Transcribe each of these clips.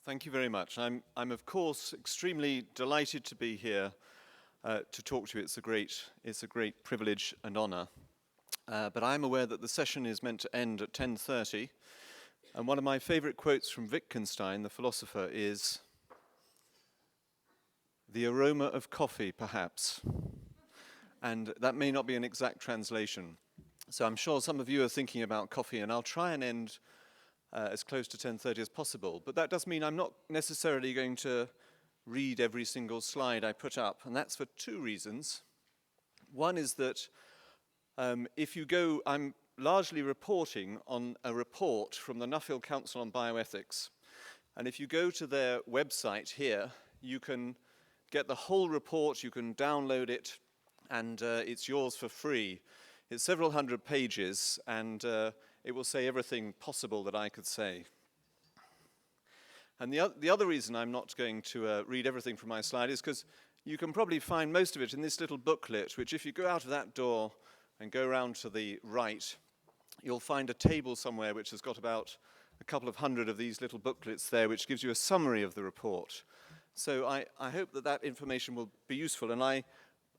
Thank you very much. I'm of course extremely delighted to be here to talk to you. It's a great privilege and honor. But I'm aware that the session is meant to end at 10:30, and one of my favorite quotes from Wittgenstein, the philosopher, is, "The aroma of coffee, perhaps." And that may not be an exact translation. So I'm sure some of you are thinking about coffee, and I'll try and end as close to 10:30 as possible. But that does mean I'm not necessarily going to read every single slide I put up, and that's for two reasons. One is that if you go, I'm largely reporting on a report from the Nuffield Council on Bioethics, and if you go to their website here, you can get the whole report, you can download it, and it's yours for free. It's several hundred pages, and it will say everything possible that I could say. And the other reason I'm not going to read everything from my slide is because you can probably find most of it in this little booklet, which if you go out of that door and go around to the right, you'll find a table somewhere which has got about a couple of hundred of these little booklets there, which gives you a summary of the report. So I hope that that information will be useful, and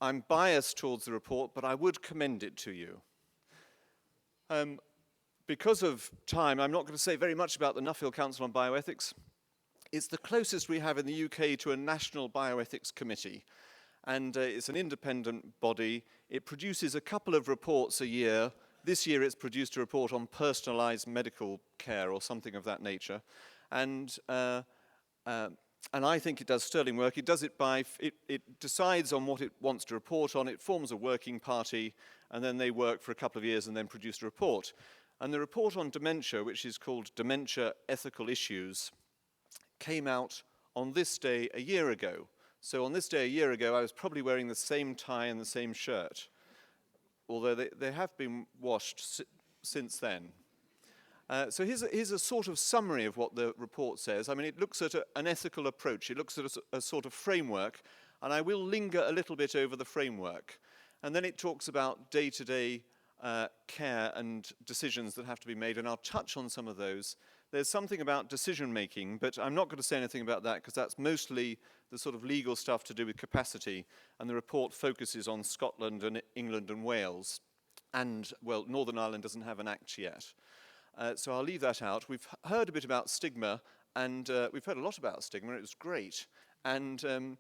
I'm biased towards the report, but I would commend it to you. Because of time, I'm not going to say very much about the Nuffield Council on Bioethics. It's the closest we have in the UK to a national bioethics committee, and it's an independent body. It produces a couple of reports a year. This year it's produced a report on personalised medical care or something of that nature, and I think it does sterling work. It does it by, it decides on what it wants to report on, it forms a working party, and then they work for a couple of years and then produce a report. And the report on dementia, which is called Dementia Ethical Issues, came out on this day a year ago. So on this day a year ago, I was probably wearing the same tie and the same shirt, although they have been washed since then. So here's a sort of summary of what the report says. I mean, it looks at an ethical approach. It looks at a sort of framework, and I will linger a little bit over the framework. And then it talks about day-to-day care and decisions that have to be made, and I'll touch on some of those. There's something about decision-making, but I'm not going to say anything about that because that's mostly the sort of legal stuff to do with capacity, and the report focuses on Scotland and England and Wales. And, well, Northern Ireland doesn't have an act yet. So I'll leave that out. We've heard a bit about Stigma, and we've heard a lot about Stigma. It was great. And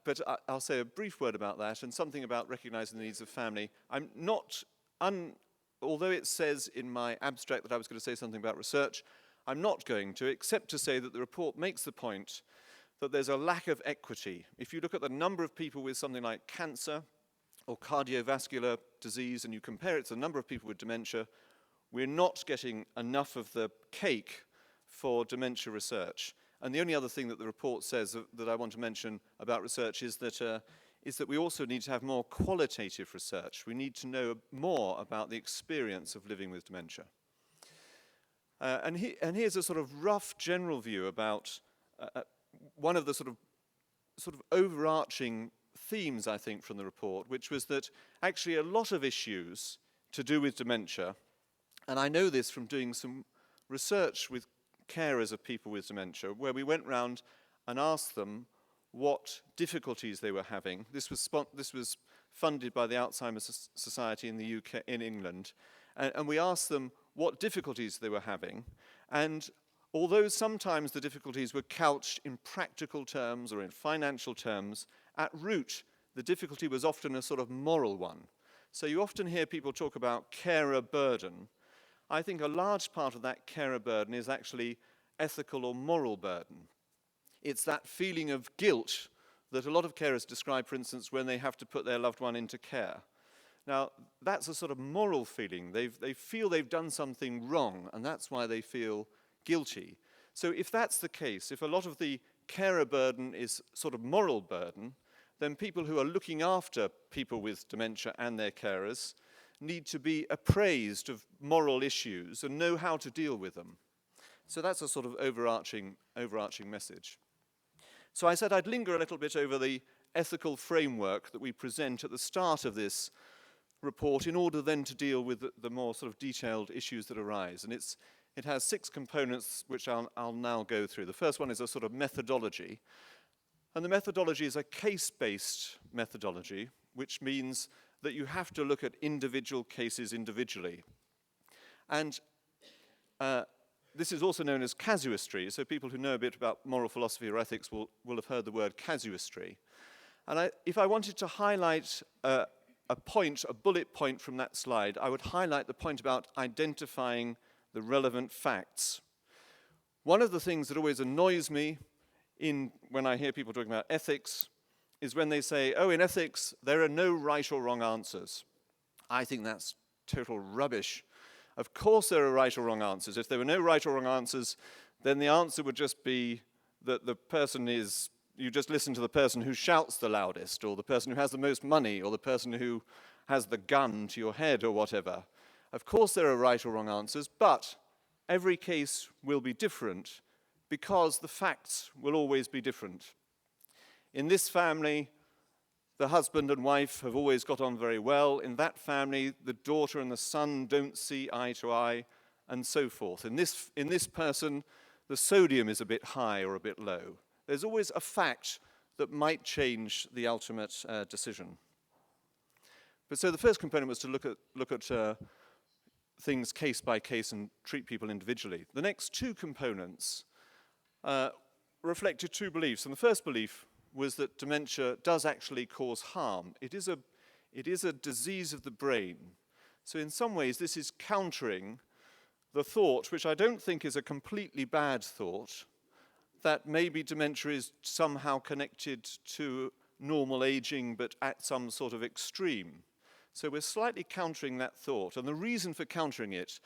but I'll say a brief word about that and something about recognizing the needs of family. I'm not, although it says in my abstract that I was going to say something about research, I'm not going to, except to say that the report makes the point that there's a lack of equity. If you look at the number of people with something like cancer or cardiovascular disease, and you compare it to the number of people with dementia, we're not getting enough of the cake for dementia research. And the only other thing that the report says that I want to mention about research is that we also need to have more qualitative research. We need to know more about the experience of living with dementia. And here's a sort of rough general view about one of the sort of overarching themes, I think, from the report, which was that actually a lot of issues to do with dementia, and I know this from doing some research with carers of people with dementia, where we went round and asked them what difficulties they were having. This was funded by the Alzheimer Society in the UK, in England, and we asked them what difficulties they were having. And although sometimes the difficulties were couched in practical terms or in financial terms, at root the difficulty was often a sort of moral one. So you often hear people talk about carer burden. I think a large part of that carer burden is actually ethical or moral burden. It's that feeling of guilt that a lot of carers describe, for instance, when they have to put their loved one into care. Now, that's a sort of moral feeling. They feel they've done something wrong, and that's why they feel guilty. So if that's the case, if a lot of the carer burden is sort of moral burden, then people who are looking after people with dementia and their carers need to be appraised of moral issues and know how to deal with them. So that's a sort of overarching message. So I said I'd linger a little bit over the ethical framework that we present at the start of this report in order then to deal with the more sort of detailed issues that arise. And it's It has 6 components, which I'll now go through. The first one is a sort of methodology. And the methodology is a case-based methodology, which means that you have to look at individual cases individually. And this is also known as casuistry. So people who know a bit about moral philosophy or ethics will have heard the word casuistry. And if I wanted to highlight a bullet point from that slide, I would highlight the point about identifying the relevant facts. One of the things that always annoys me when I hear people talking about ethics is when they say, oh, in ethics, there are no right or wrong answers. I think that's total rubbish. Of course there are right or wrong answers. If there were no right or wrong answers, then the answer would just be that you just listen to the person who shouts the loudest, or the person who has the most money, or the person who has the gun to your head, or whatever. Of course there are right or wrong answers, but every case will be different because the facts will always be different. In this family, the husband and wife have always got on very well. In that family, the daughter and the son don't see eye to eye, and so forth. In this person, the sodium is a bit high or a bit low. There's always a fact that might change the ultimate decision. But so the first component was to look at things case by case and treat people individually. The next 2 components reflected 2 beliefs. And the first belief was that dementia does actually cause harm. It is a disease of the brain. So in some ways, this is countering the thought, which I don't think is a completely bad thought, that maybe dementia is somehow connected to normal aging, but at some sort of extreme. So we're slightly countering that thought. And the reason for countering it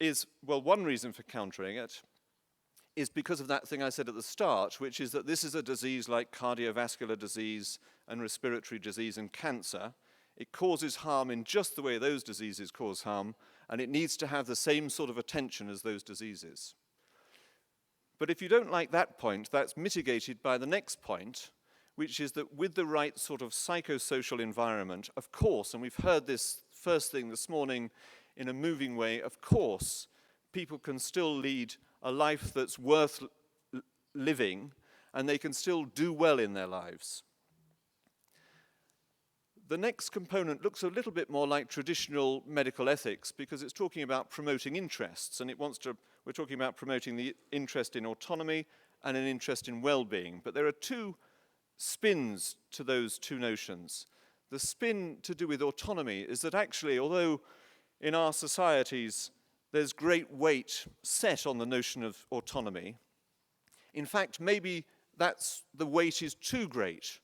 is one reason for countering it is because of that thing I said at the start, which is that this is a disease like cardiovascular disease and respiratory disease and cancer. It causes harm in just the way those diseases cause harm, and it needs to have the same sort of attention as those diseases. But if you don't like that point, that's mitigated by the next point, which is that with the right sort of psychosocial environment, of course, and we've heard this first thing this morning in a moving way, of course, people can still lead a life that's worth living, and they can still do well in their lives. The next component looks a little bit more like traditional medical ethics because it's talking about promoting interests, and we're talking about promoting the interest in autonomy and an interest in well-being. But there are 2 spins to those 2 notions. The spin to do with autonomy is that actually, although in our societies there's great weight set on the notion of autonomy, in fact, maybe the weight is too great,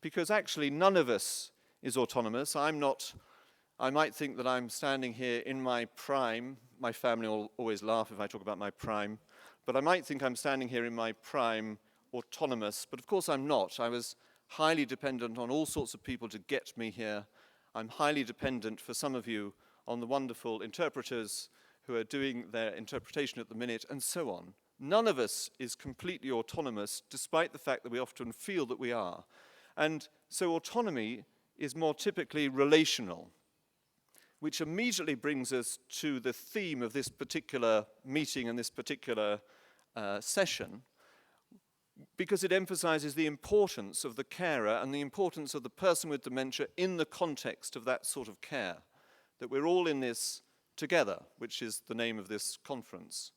because actually none of us is autonomous. I might think that I'm standing here in my prime. My family will always laugh if I talk about my prime, but I might think I'm standing here in my prime autonomous, but of course I'm not. I was highly dependent on all sorts of people to get me here. I'm highly dependent, for some of you, on the wonderful interpreters who are doing their interpretation at the minute, and so on. None of us is completely autonomous, despite the fact that we often feel that we are. And so autonomy is more typically relational, which immediately brings us to the theme of this particular meeting and this particular session, because it emphasizes the importance of the carer and the importance of the person with dementia in the context of that sort of care, that we're all in this together, which is the name of this conference.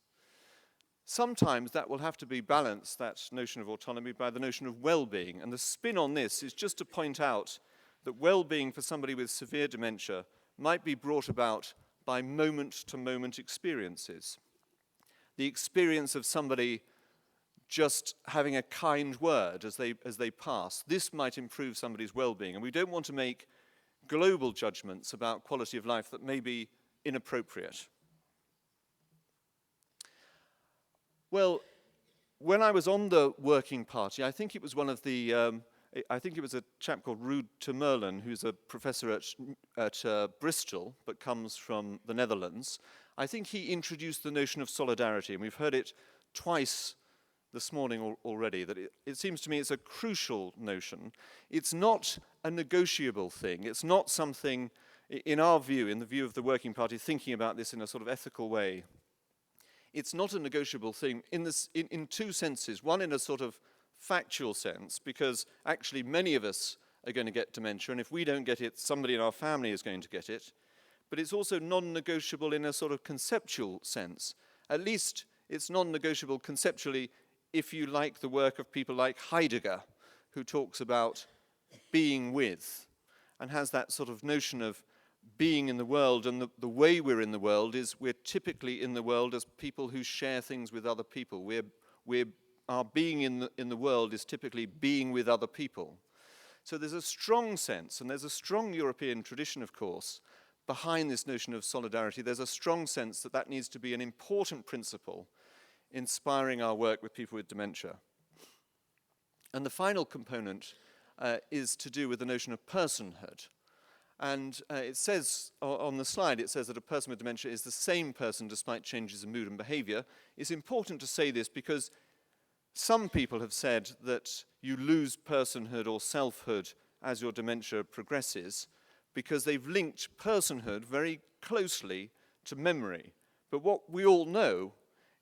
Sometimes that will have to be balanced, that notion of autonomy, by the notion of well-being. And the spin on this is just to point out that well-being for somebody with severe dementia might be brought about by moment-to-moment experiences. The experience of somebody just having a kind word as they pass. This might improve somebody's well-being. And we don't want to make global judgments about quality of life that may be inappropriate. Well, when I was on the working party, I think it was a chap called Ruud Temerlen, who's a professor at Bristol, but comes from the Netherlands. I think he introduced the notion of solidarity, and we've heard it twice this morning already, that it seems to me it's a crucial notion. It's not a negotiable thing. It's not something, in our view, in the view of the working party, thinking about this in a sort of ethical way. It's not a negotiable thing in two senses. One, in a sort of factual sense, because actually many of us are going to get dementia, and if we don't get it, somebody in our family is going to get it. But it's also non-negotiable in a sort of conceptual sense. At least it's non-negotiable conceptually if you like the work of people like Heidegger, who talks about being with, and has that sort of notion of being in the world, and the way we're in the world is we're typically in the world as people who share things with other people. Our being in the world is typically being with other people. So there's a strong sense, and there's a strong European tradition, of course, behind this notion of solidarity. There's a strong sense that that needs to be an important principle inspiring our work with people with dementia. And the final component is to do with the notion of personhood. And it says on the slide, it says that a person with dementia is the same person despite changes in mood and behavior. It's important to say this because some people have said that you lose personhood or selfhood as your dementia progresses because they've linked personhood very closely to memory. But what we all know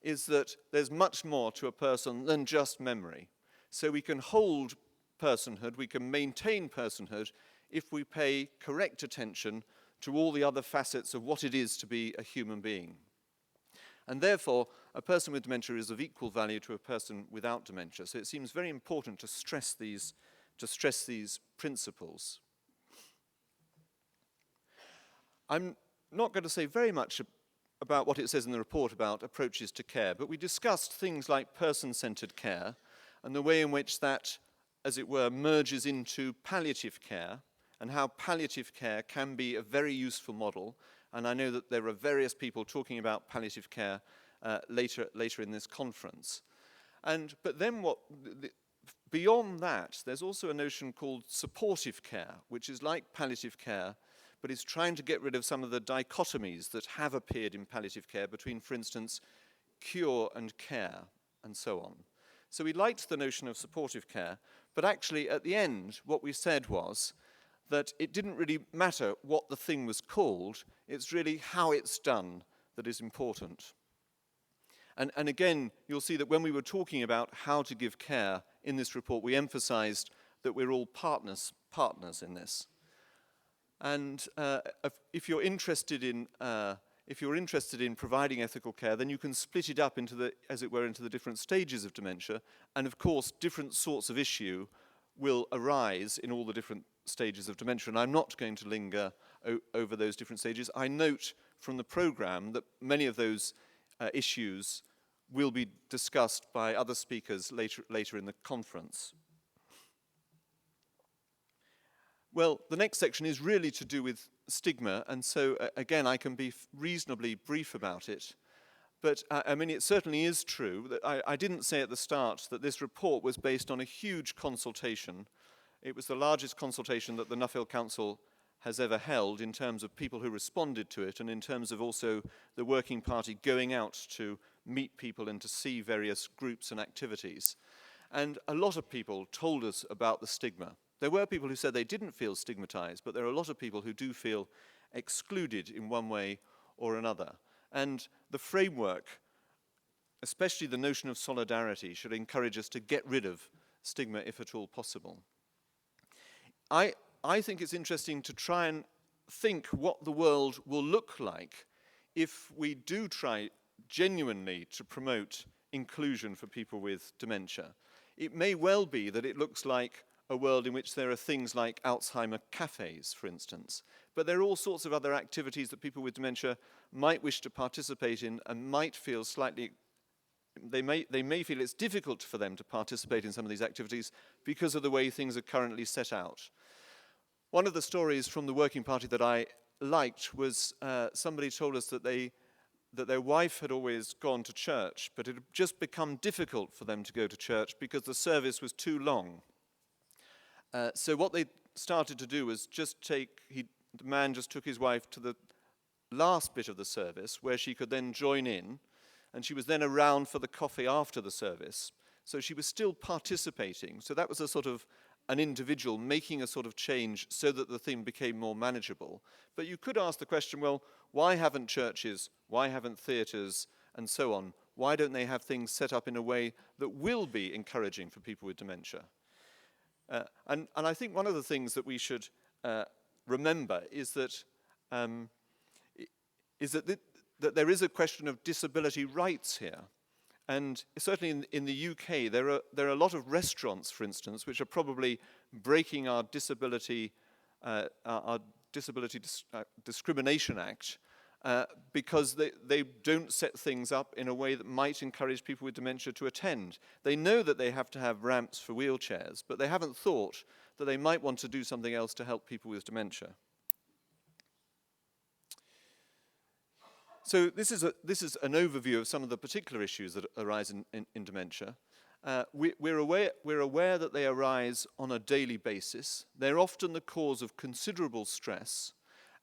is that there's much more to a person than just memory. So we can hold personhood, we can maintain personhood if we pay correct attention to all the other facets of what it is to be a human being. And therefore, a person with dementia is of equal value to a person without dementia. So it seems very important to stress these principles. I'm not going to say very much about what it says in the report about approaches to care, but we discussed things like person-centered care and the way in which that, as it were, merges into palliative care, and how palliative care can be a very useful model. And I know that there are various people talking about palliative care later in this conference. But then beyond that, there's also a notion called supportive care, which is like palliative care, but is trying to get rid of some of the dichotomies that have appeared in palliative care between, for instance, cure and care, and so on. So we liked the notion of supportive care, but actually at the end, what we said was that it didn't really matter what the thing was called, it's really how it's done that is important. And again, you'll see that when we were talking about how to give care in this report, we emphasized that we're all partners in this. And if you're interested in providing ethical care, then you can split it up into the different stages of dementia. And of course, different sorts of issue will arise in all the different stages of dementia. And I'm not going to linger over those different stages. I note from the program that many of those issues will be discussed by other speakers later in the conference. Well, the next section is really to do with stigma, and so again, I can be reasonably brief about it. But I mean, it certainly is true that I didn't say at the start that this report was based on a huge consultation. It was the largest consultation that the Nuffield Council has ever held in terms of people who responded to it, and in terms of also the Working Party going out to meet people and to see various groups and activities. And a lot of people told us about the stigma. There were people who said they didn't feel stigmatized, but there are a lot of people who do feel excluded in one way or another. And the framework, especially the notion of solidarity, should encourage us to get rid of stigma if at all possible. I think it's interesting to try and think what the world will look like if we do try genuinely to promote inclusion for people with dementia. It may well be that it looks like a world in which there are things like Alzheimer cafes, for instance. But there are all sorts of other activities that people with dementia might wish to participate in and might feel slightly, they may feel it's difficult for them to participate in some of these activities because of the way things are currently set out. One of the stories from the Working Party that I liked was somebody told us that their wife had always gone to church, but it had just become difficult for them to go to church because the service was too long. So what they started to do was the man just took his wife to the last bit of the service where she could then join in, and she was then around for the coffee after the service. So she was still participating. So that was a sort of an individual making a sort of change so that the thing became more manageable. But you could ask the question, well, why haven't churches, why haven't theatres and so on. Why don't they have things set up in a way that will be encouraging for people with dementia? And I think one of the things that we should remember is that that there is a question of disability rights here. And certainly in the UK, there are a lot of restaurants, for instance, which are probably breaking our Disability Discrimination Act because they don't set things up in a way that might encourage people with dementia to attend. They know that they have to have ramps for wheelchairs, but they haven't thought that they might want to do something else to help people with dementia. So this is an overview of some of the particular issues that arise in dementia. We're aware that they arise on a daily basis. They're often the cause of considerable stress,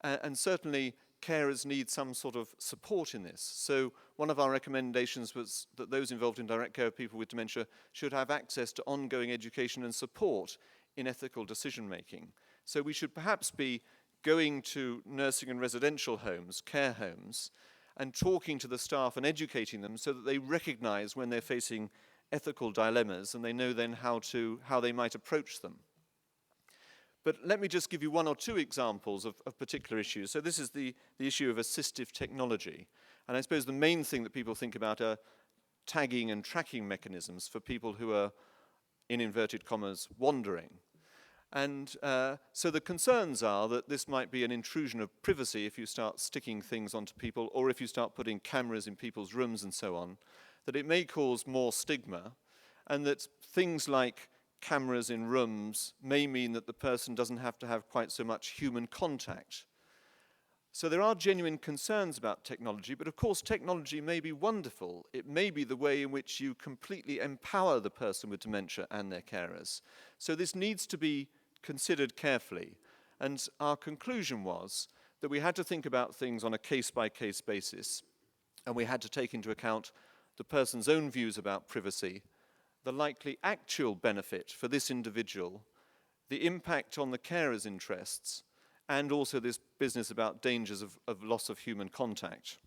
and certainly carers need some sort of support in this. So one of our recommendations was that those involved in direct care of people with dementia should have access to ongoing education and support in ethical decision making. So we should perhaps be going to nursing and residential homes, care homes, and talking to the staff and educating them so that they recognize when they're facing ethical dilemmas and they know then how they might approach them. But let me just give you one or two examples of particular issues. So this is the issue of assistive technology. And I suppose the main thing that people think about are tagging and tracking mechanisms for people who are, in inverted commas, wandering. And so the concerns are that this might be an intrusion of privacy if you start sticking things onto people, or if you start putting cameras in people's rooms and so on, that it may cause more stigma, and that things like cameras in rooms may mean that the person doesn't have to have quite so much human contact. So there are genuine concerns about technology, but of course technology may be wonderful. It may be the way in which you completely empower the person with dementia and their carers. So this needs to be considered carefully. And our conclusion was that we had to think about things on a case-by-case basis, and we had to take into account the person's own views about privacy, the likely actual benefit for this individual, the impact on the carer's interests, and also this business about dangers of loss of human contact.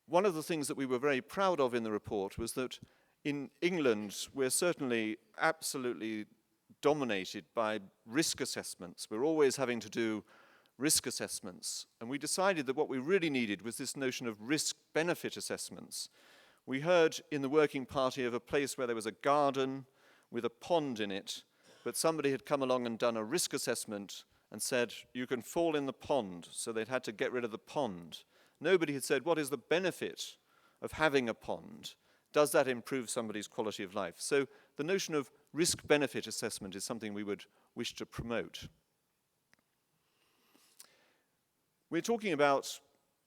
One of the things that we were very proud of in the report was that in England, we're certainly absolutely dominated by risk assessments. We're always having to do risk assessments. And we decided that what we really needed was this notion of risk-benefit assessments. We heard in the working party of a place where there was a garden with a pond in it, but somebody had come along and done a risk assessment and said, you can fall in the pond, so they'd had to get rid of the pond. Nobody had said, what is the benefit of having a pond? Does that improve somebody's quality of life? So the notion of risk-benefit assessment is something we would wish to promote. We're talking about,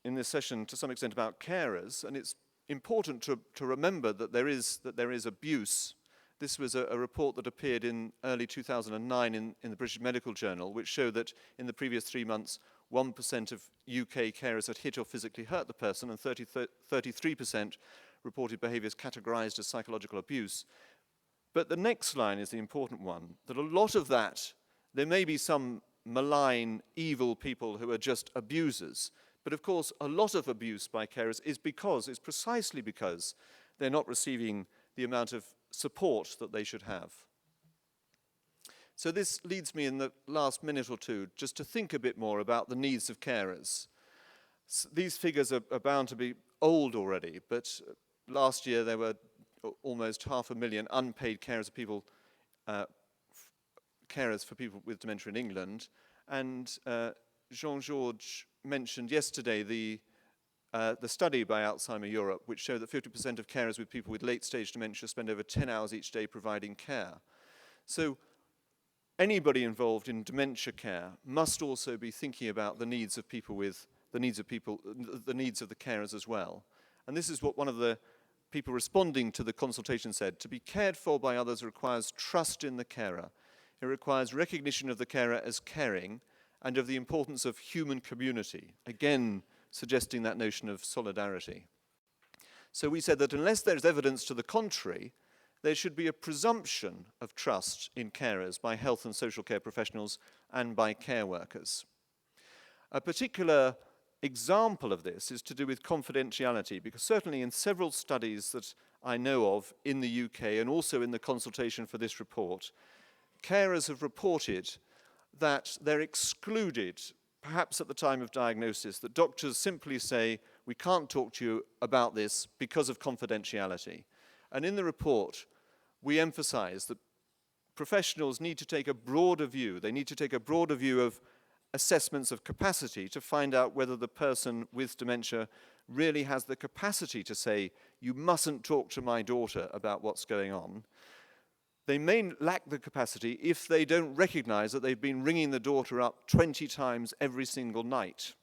in this session, to some extent about carers, and it's important to remember that there is abuse. This was a report that appeared in early 2009 in the British Medical Journal, which showed that in the previous 3 months, 1% of UK carers had hit or physically hurt the person, and 33% reported behaviours categorised as psychological abuse. But the next line is the important one, that a lot of that, there may be some malign, evil people who are just abusers, but of course, a lot of abuse by carers is precisely because they're not receiving the amount of support that they should have. So this leads me in the last minute or two just to think a bit more about the needs of carers. These figures are bound to be old already, but last year there were almost 500,000 unpaid carers for people with dementia in England, and Jean-Georges mentioned yesterday the study by Alzheimer Europe, which showed that 50% of carers with people with late-stage dementia spend over 10 hours each day providing care. So anybody involved in dementia care must also be thinking about the needs of the needs of the carers as well. And this is what one of the people responding to the consultation said: to be cared for by others requires trust in the carer. It requires recognition of the carer as caring and of the importance of human community, again suggesting that notion of solidarity. So we said that unless there's evidence to the contrary, there should be a presumption of trust in carers by health and social care professionals and by care workers. A particular example of this is to do with confidentiality, because certainly in several studies that I know of in the UK and also in the consultation for this report, carers have reported that they're excluded, perhaps at the time of diagnosis, that doctors simply say, we can't talk to you about this because of confidentiality. And in the report, we emphasize that professionals need to take a broader view. They need to take a broader view of assessments of capacity to find out whether the person with dementia really has the capacity to say, you mustn't talk to my daughter about what's going on. They may lack the capacity if they don't recognize that they've been ringing the daughter up 20 times every single night.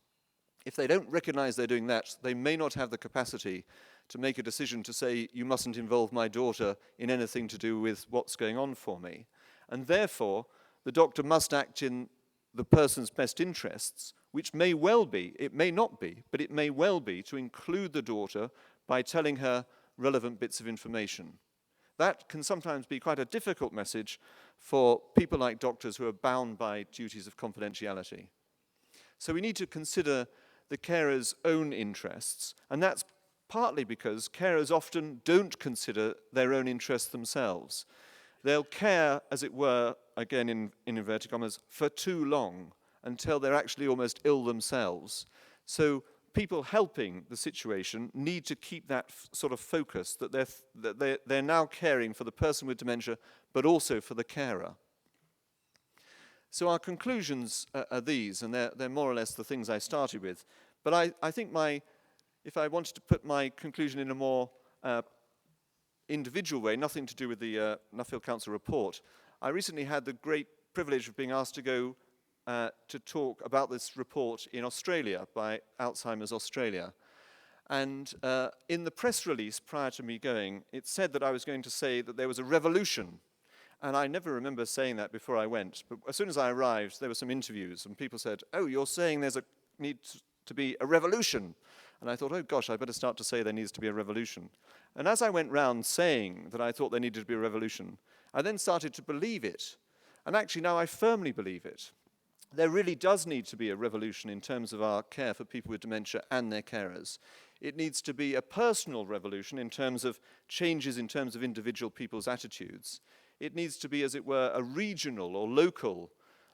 If they don't recognize they're doing that, they may not have the capacity to make a decision to say, you mustn't involve my daughter in anything to do with what's going on for me. And therefore, the doctor must act in the person's best interests, which may well be, it may not be, but it may well be to include the daughter by telling her relevant bits of information. That can sometimes be quite a difficult message for people like doctors who are bound by duties of confidentiality. So we need to consider the carer's own interests, and that's partly because carers often don't consider their own interests themselves. They'll care, as it were, again in inverted commas, for too long until they're actually almost ill themselves. So people helping the situation need to keep that sort of focus that they're now caring for the person with dementia, but also for the carer. So our conclusions are these, and they're more or less the things I started with. But I think if I wanted to put my conclusion in a more individual way, nothing to do with the Nuffield Council report, I recently had the great privilege of being asked to go to talk about this report in Australia by Alzheimer's Australia. And in the press release prior to me going, it said that I was going to say that there was a revolution. And I never remember saying that before I went. But as soon as I arrived, there were some interviews, and people said, oh, you're saying there's a need to be a revolution. And I thought, oh gosh, I better start to say there needs to be a revolution. And as I went round saying that I thought there needed to be a revolution, I then started to believe it. And actually now I firmly believe it. There really does need to be a revolution in terms of our care for people with dementia and their carers. It needs to be a personal revolution in terms of changes in terms of individual people's attitudes. It needs to be, as it were, a regional or local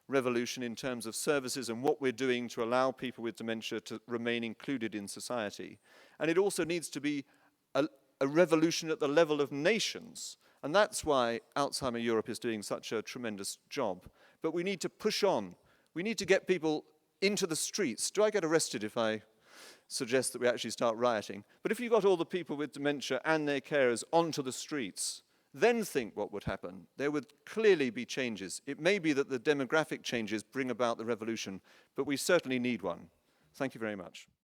revolution in terms of services and what we're doing to allow people with dementia to remain included in society. And it also needs to be a revolution at the level of nations. And that's why Alzheimer Europe is doing such a tremendous job. But we need to push on. We need to get people into the streets. Do I get arrested if I suggest that we actually start rioting? But if you got all the people with dementia and their carers onto the streets, then think what would happen. There would clearly be changes. It may be that the demographic changes bring about the revolution, but we certainly need one. Thank you very much.